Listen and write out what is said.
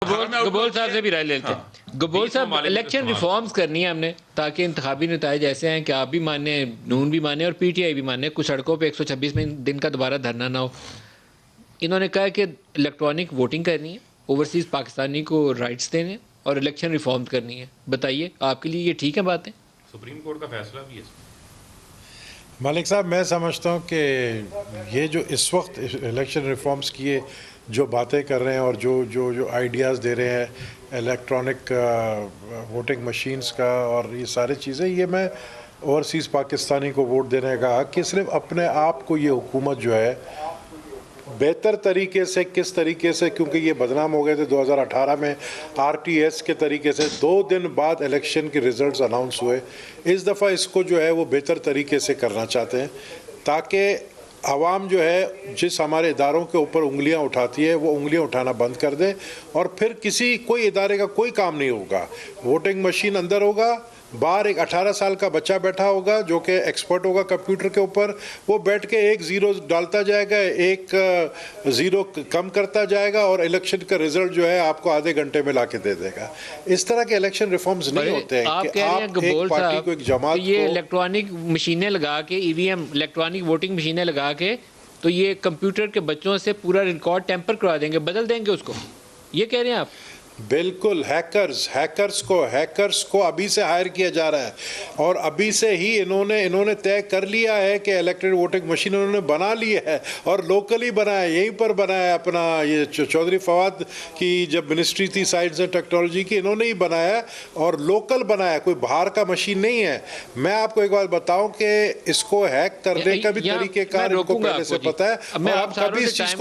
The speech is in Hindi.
गबोल साहब से भी राय लेते हैं। गबोल साहब, इलेक्शन रिफॉर्म्स करनी है हमने ताकि इंतखाबी नताइज ऐसे हैं कि आप भी माने, नून भी माने और पीटीआई भी माने, कुछ सड़कों पे 126 दिन का दोबारा धरना ना हो। इन्होंने कहा कि इलेक्ट्रॉनिक वोटिंग करनी है, ओवरसीज़ पाकिस्तानी को राइट्स देने और इलेक्शन रिफॉर्म करनी है। बताइए, आपके लिए ये ठीक है बातें? सुप्रीम कोर्ट का फैसला भी है। मलिक साहब, मैं समझता हूँ कि ये जो इस वक्त इलेक्शन रिफॉर्म्स की जो बातें कर रहे हैं और जो जो जो आइडियाज़ दे रहे हैं इलेक्ट्रॉनिक वोटिंग मशीन्स का और ये सारी चीज़ें, ये मैं ओवरसीज़ पाकिस्तानी को वोट देने का हक कि सिर्फ अपने आप को ये हुकूमत जो है बेहतर तरीके से, किस तरीके से, क्योंकि ये बदनाम हो गए थे 2018 में आरटीएस के तरीके से 2 दिन बाद इलेक्शन के रिजल्ट्स अनाउंस हुए। इस दफ़ा इसको जो है वो बेहतर तरीके से करना चाहते हैं ताकि आवाम जो है जिस हमारे इदारों के ऊपर उंगलियां उठाती है वो उंगलियां उठाना बंद कर दे और फिर कोई इदारे का कोई काम नहीं होगा। वोटिंग मशीन अंदर होगा, बाहर एक 18 साल का बच्चा बैठा होगा जो कि एक्सपर्ट होगा कंप्यूटर के ऊपर, वो बैठ के एक ज़ीरो डालता जाएगा, एक ज़ीरो कम करता जाएगा और इलेक्शन का रिजल्ट जो है आपको आधे घंटे में ला के दे देगा। इस तरह के इलेक्शन रिफॉर्म्स नहीं होते हैं कि आप एक पार्टी को, एक जमात को, ये इलेक्ट्रॉनिक मशीनें लगा के, ईवीएम इलेक्ट्रॉनिक वोटिंग मशीनें लगा के, तो ये कंप्यूटर के बच्चों से पूरा रिकॉर्ड टेम्पर करवा देंगे, बदल देंगे उसको, ये कह रहे हैं आप? बिल्कुल। हैकर्स को अभी से हायर किया जा रहा है और अभी से ही इन्होंने तय कर लिया है कि इलेक्ट्रॉनिक वोटिंग मशीन इन्होंने बना ली है और लोकली बनाया, यहीं पर बनाया। अपना ये चौधरी फवाद की जब मिनिस्ट्री थी साइंस एंड टेक्नोलॉजी की, इन्होंने ही बनाया और लोकल बनाया, कोई बाहर का मशीन नहीं है। मैं आपको एक बात बताऊं कि इसको हैक करने का भी तरीकेकार इनको पहले से पता है और आप कभी इस चीज़ को